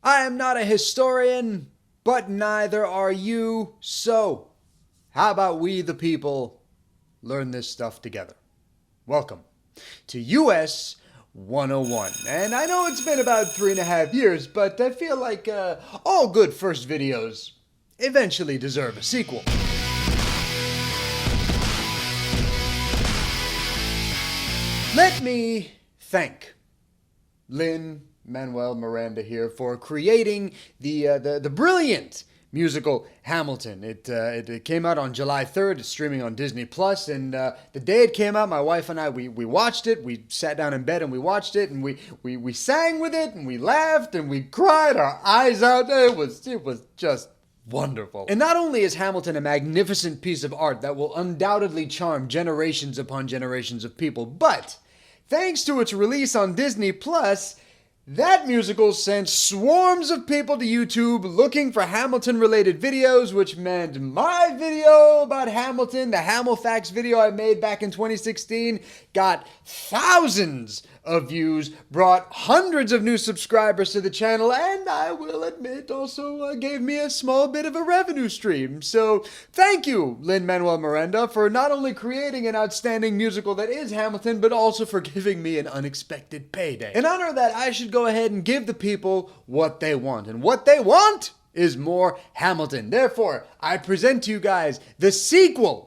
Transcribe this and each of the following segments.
I am not a historian, but neither are you. So, how about we, the people, learn this stuff together? Welcome to US 101. And I know it's been about 3.5 years, but I feel like all good first videos eventually deserve a sequel. Let me thank Lin-Manuel Miranda here for creating the brilliant musical Hamilton. It came out on July 3rd. It's streaming on Disney Plus, and the day it came out, my wife and I we watched it. We sat down in bed and we watched it, and we sang with it, and we laughed and we cried our eyes out. It was just wonderful. And not only is Hamilton a magnificent piece of art that will undoubtedly charm generations upon generations of people, but thanks to its release on Disney Plus, that musical sent swarms of people to YouTube looking for Hamilton-related videos, which meant my video about Hamilton, the Hamilfacts video I made back in 2016, got thousands of views, brought hundreds of new subscribers to the channel, and I will admit also gave me a small bit of a revenue stream. So thank you, Lin-Manuel Miranda, for not only creating an outstanding musical that is Hamilton, but also for giving me an unexpected payday. In honor of that, I should go ahead and give the people what they want. And what they want is more Hamilton. Therefore, I present to you guys the sequel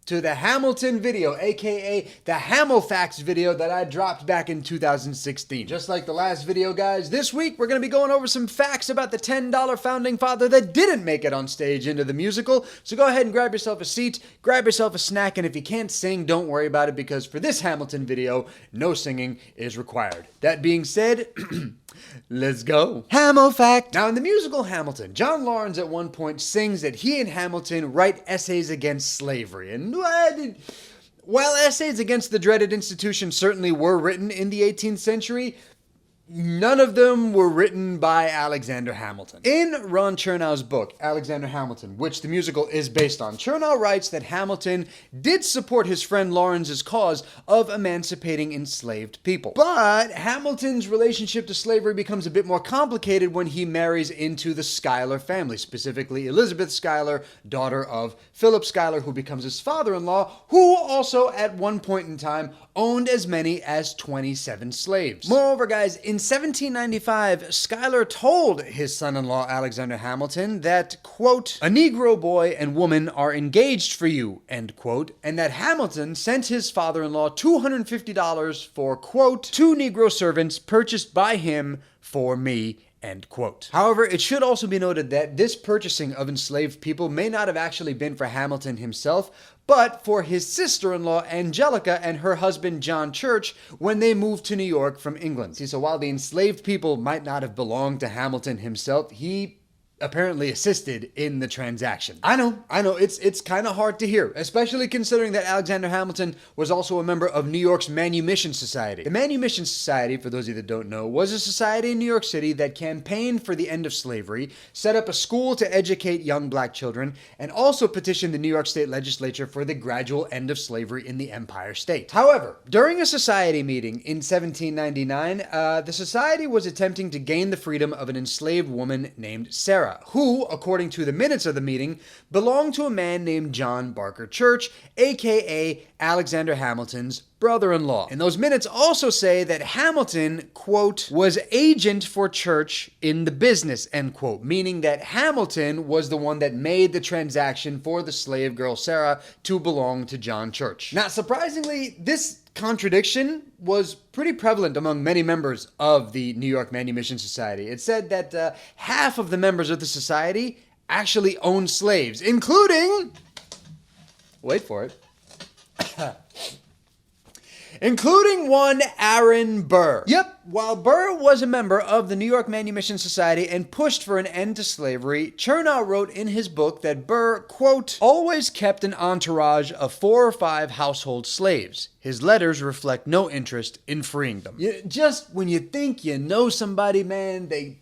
to the Hamilton video, aka the Hamilfacts video that I dropped back in 2016. Just like the last video, guys, this week we're going to be going over some facts about the $10 founding father that didn't make it on stage into the musical. So go ahead and grab yourself a seat, grab yourself a snack, and if you can't sing, don't worry about it, because for this Hamilton video, no singing is required. That being said, let's go. Hamilfact. Now, in the musical Hamilton, John Lawrence at one point sings that he and Hamilton write essays against slavery. And while essays against the dreaded institution certainly were written in the 18th century, none of them were written by Alexander Hamilton. In Ron Chernow's book, Alexander Hamilton, which the musical is based on, Chernow writes that Hamilton did support his friend Lawrence's cause of emancipating enslaved people. But Hamilton's relationship to slavery becomes a bit more complicated when he marries into the Schuyler family, specifically Elizabeth Schuyler, daughter of Philip Schuyler, who becomes his father-in-law, who also at one point in time owned as many as 27 slaves. Moreover, guys, in 1795, Schuyler told his son-in-law Alexander Hamilton that, quote, "A Negro boy and woman are engaged for you," end quote, and that Hamilton sent his father-in-law $250 for, quote, "2 Negro servants purchased by him for me," end quote. However, it should also be noted that this purchasing of enslaved people may not have actually been for Hamilton himself, but for his sister-in-law Angelica and her husband John Church when they moved to New York from England. See, so while the enslaved people might not have belonged to Hamilton himself, he apparently assisted in the transaction. I know, it's kind of hard to hear, especially considering that Alexander Hamilton was also a member of New York's Manumission Society. The Manumission Society, for those of you that don't know, was a society in New York City that campaigned for the end of slavery, set up a school to educate young black children, and also petitioned the New York State Legislature for the gradual end of slavery in the Empire State. However, during a society meeting in 1799, the society was attempting to gain the freedom of an enslaved woman named Sarah, who, according to the minutes of the meeting, belonged to a man named John Barker Church, aka Alexander Hamilton's brother-in-law. And those minutes also say that Hamilton, quote, "was agent for Church in the business," end quote, meaning that Hamilton was the one that made the transaction for the slave girl Sarah to belong to John Church. Not surprisingly, this contradiction was pretty prevalent among many members of the New York Manumission Society. It said that half of the members of the society actually owned slaves, including, wait for it, including one Aaron Burr. Yep, while Burr was a member of the New York Manumission Society and pushed for an end to slavery, Chernow wrote in his book that Burr, quote, "always kept an entourage of 4 or 5 household slaves. His letters reflect no interest in freeing them." Just when you think you know somebody, man, they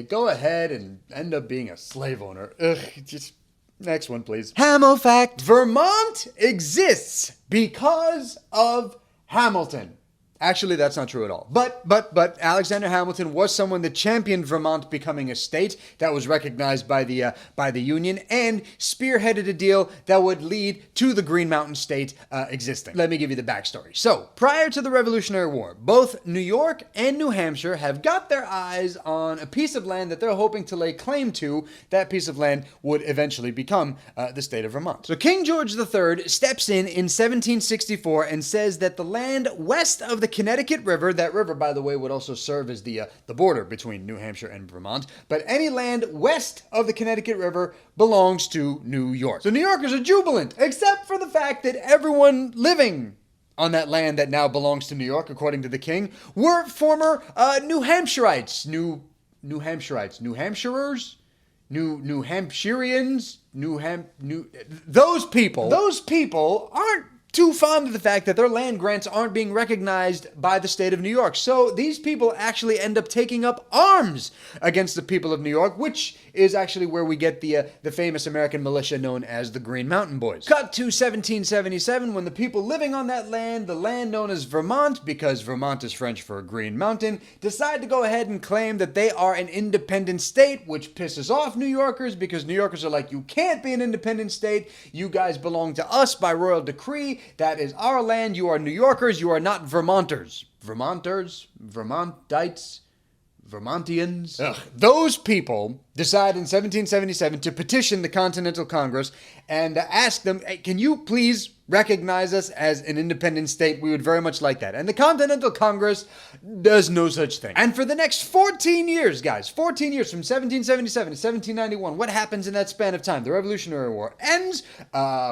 go ahead and end up being a slave owner. Ugh, just next one, please. Hamilfact. Vermont exists because of Hamilton. Actually, that's not true at all. But Alexander Hamilton was someone that championed Vermont becoming a state that was recognized by the Union and spearheaded a deal that would lead to the Green Mountain State existing. Let me give you the backstory. So, prior to the Revolutionary War, both New York and New Hampshire have got their eyes on a piece of land that they're hoping to lay claim to. That piece of land would eventually become the state of Vermont. So King George III steps in 1764 and says that the land west of the Connecticut River, that river, by the way, would also serve as the border between New Hampshire and Vermont, but any land west of the Connecticut River belongs to New York. So New Yorkers are jubilant, except for the fact that everyone living on that land that now belongs to New York, according to the king, were former New Hampshireites, New Hampshirites, New Hampshirers, New Hampshireans, those people aren't too fond of the fact that their land grants aren't being recognized by the state of New York. So these people actually end up taking up arms against the people of New York, which is actually where we get the famous American militia known as the Green Mountain Boys. Cut to 1777, when the people living on that land, the land known as Vermont, because Vermont is French for Green Mountain, decide to go ahead and claim that they are an independent state, which pisses off New Yorkers, because New Yorkers are like, you can't be an independent state. You guys belong to us by royal decree. That is our land. You are New Yorkers. You are not Vermonters. Vermontites? Vermontians? Ugh. Those people decide in 1777 to petition the Continental Congress and ask them, hey, can you please recognize us as an independent state? We would very much like that. And the Continental Congress does no such thing. And for the next 14 years, guys, 14 years from 1777 to 1791, what happens in that span of time? The Revolutionary War ends.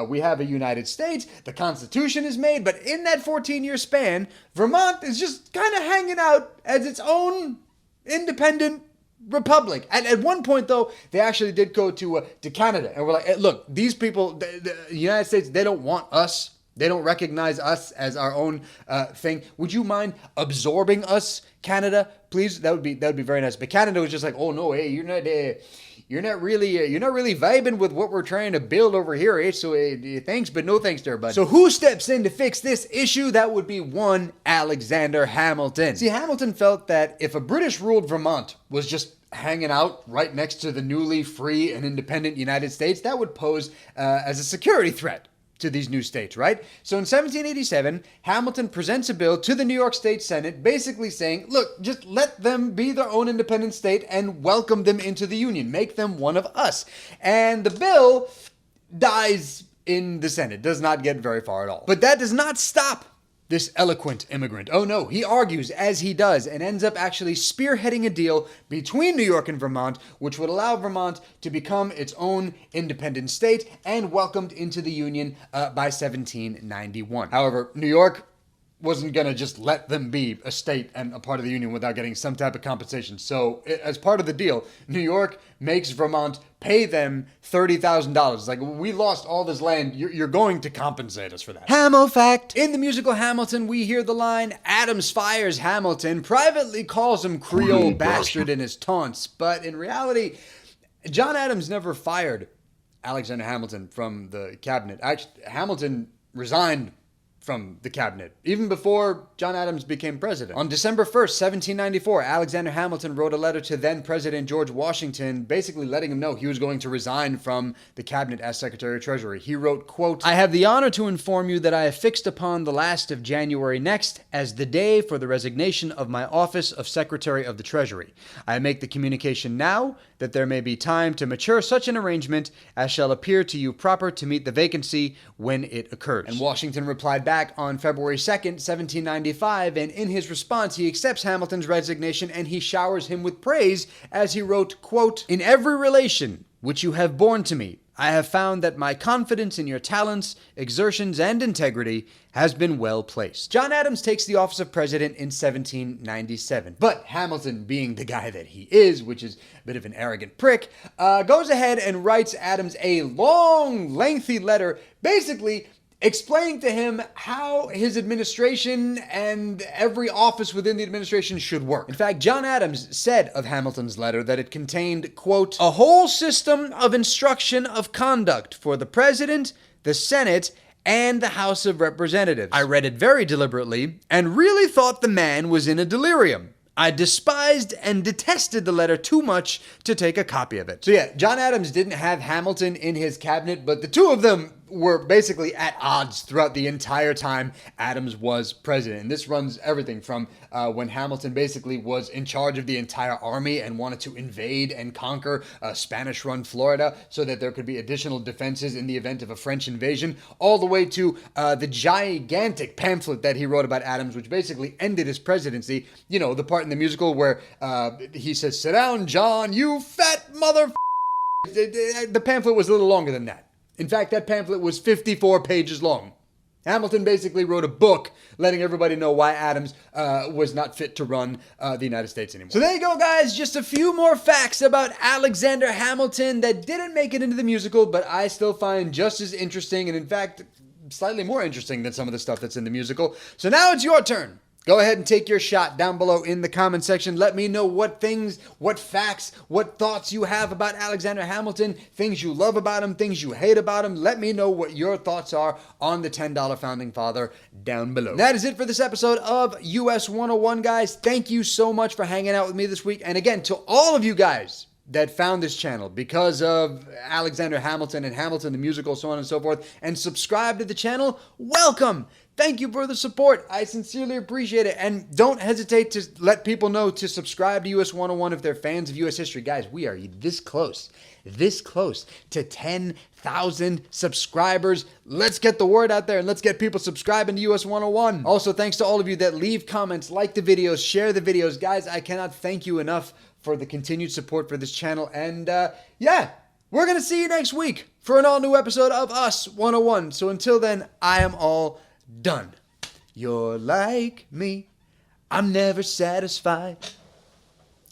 We have a United States. The Constitution is made. But in that 14-year span, Vermont is just kind of hanging out as its own independent republic. And at one point, though, they actually did go to Canada. And we're like, hey, look, these people, the United States, they don't want us. They don't recognize us as our own thing. Would you mind absorbing us, Canada? Please, that would be very nice. But Canada was just like, oh no, hey, you're not really vibing with what we're trying to build over here, eh? So thanks, but no thanks there, bud. So who steps in to fix this issue? That would be one Alexander Hamilton. See, Hamilton felt that if a British-ruled Vermont was just hanging out right next to the newly free and independent United States, that would pose as a security threat to these new states, right? So in 1787, Hamilton presents a bill to the New York State Senate basically saying, look, just let them be their own independent state and welcome them into the Union. Make them one of us. And the bill dies in the Senate, does not get very far at all. But that does not stop this eloquent immigrant. Oh no, he argues as he does and ends up actually spearheading a deal between New York and Vermont, which would allow Vermont to become its own independent state and welcomed into the Union by 1791. However, New York wasn't going to just let them be a state and a part of the Union without getting some type of compensation. So as part of the deal, New York makes Vermont pay them $30,000. It's like, we lost all this land. You're going to compensate us for that. Hamo fact. In the musical Hamilton, we hear the line, Adams fires Hamilton, privately calls him Creole bastard in his taunts. But in reality, John Adams never fired Alexander Hamilton from the cabinet. Actually, Hamilton resigned from the cabinet, even before John Adams became president. On December 1st, 1794, Alexander Hamilton wrote a letter to then President George Washington, basically letting him know he was going to resign from the cabinet as Secretary of Treasury. He wrote, quote, I have the honor to inform you that I have fixed upon the last of January next as the day for the resignation of my office of Secretary of the Treasury. I make the communication now that there may be time to mature such an arrangement as shall appear to you proper to meet the vacancy when it occurs. And Washington replied back on February 2nd, 1795, and in his response, he accepts Hamilton's resignation and he showers him with praise as he wrote, quote, in every relation which you have borne to me, I have found that my confidence in your talents, exertions, and integrity has been well placed. John Adams takes the office of president in 1797. But Hamilton, being the guy that he is, which is a bit of an arrogant prick, goes ahead and writes Adams a long, lengthy letter, basically explaining to him how his administration and every office within the administration should work. In fact, John Adams said of Hamilton's letter that it contained, quote, a whole system of instruction of conduct for the president, the Senate, and the House of Representatives. I read it very deliberately and really thought the man was in a delirium. I despised and detested the letter too much to take a copy of it. So yeah, John Adams didn't have Hamilton in his cabinet, but the two of them were basically at odds throughout the entire time Adams was president. And this runs everything from when Hamilton basically was in charge of the entire army and wanted to invade and conquer Spanish-run Florida so that there could be additional defenses in the event of a French invasion, all the way to the gigantic pamphlet that he wrote about Adams, which basically ended his presidency. You know, the part in the musical where he says, "Sit down, John, you fat mother." The pamphlet was a little longer than that. In fact, that pamphlet was 54 pages long. Hamilton basically wrote a book letting everybody know why Adams was not fit to run the United States anymore. So there you go, guys. Just a few more facts about Alexander Hamilton that didn't make it into the musical, but I still find just as interesting, and in fact, slightly more interesting than some of the stuff that's in the musical. So now it's your turn. Go ahead and take your shot down below in the comment section. Let me know what things, what facts, what thoughts you have about Alexander Hamilton, things you love about him, things you hate about him. Let me know what your thoughts are on the $10 Founding Father down below. That is it for this episode of US 101, guys. Thank you so much for hanging out with me this week. And again, to all of you guys that found this channel because of Alexander Hamilton and Hamilton the musical, so on and so forth, and subscribe to the channel, welcome. Thank you for the support. I sincerely appreciate it. And don't hesitate to let people know to subscribe to US 101 if they're fans of US history. Guys, we are this close to 10,000 subscribers. Let's get the word out there and let's get people subscribing to US 101. Also, thanks to all of you that leave comments, like the videos, share the videos. Guys, I cannot thank you enough for the continued support for this channel. And yeah, we're going to see you next week for an all new episode of Us 101. So until then, I am all done. You're like me. I'm never satisfied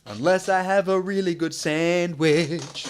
unless I have a really good sandwich.